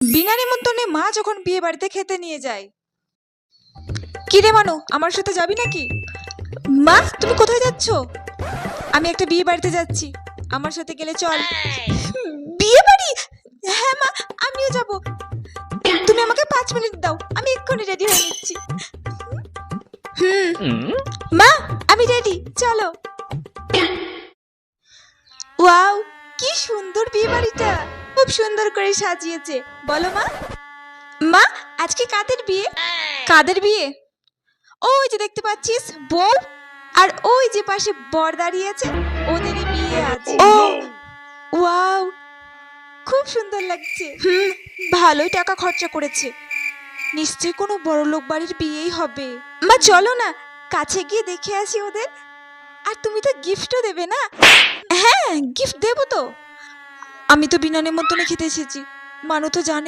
বিনা নিমন্ত্রণে মা যখন বিয়ে বাড়িতে খেতে নিয়ে যায়। কি রে মানু, আমার সাথে যাবি নাকি? মা, তুমি কোথায় যাচ্ছ? আমি একটা বিয়ে বাড়িতে যাচ্ছি, আমার সাথে গেলে চল। বিয়ে বাড়ি? হ্যাঁ মা, আমিও যাব। তুমি আমাকে 5 মিনিট দাও, আমি এক্ষুনি রেডি হয়ে নিচ্ছি। মা, আমি রেডি, চলো। ওয়াও, কি সুন্দর বিয়ে বাড়িটা, খুব সুন্দর করে সাজিয়েছে। বলো মা। মা, আজকে কাদের বিয়ে? কাদের বিয়ে? ওই যে দেখতে পাচ্ছিস বউ, আর ওই যে পাশে বর দাঁড়িয়ে আছে, ওদেরই বিয়ে আছে। ও ওয়াও, খুব সুন্দর লাগছে। ভালোই টাকা খরচা করেছে, নিশ্চয়ই কোনো বড়লোক বাড়ির বিয়েই হবে। মা চলো না, কাছে গিয়ে দেখে আসি ওদের। আর তুমি তো গিফটও দেবে না? হ্যাঁ, গিফট দেবো তো। আমি তো বিনা নিমন্ত্রণে খেতে এসেছি, মানু তো জানে।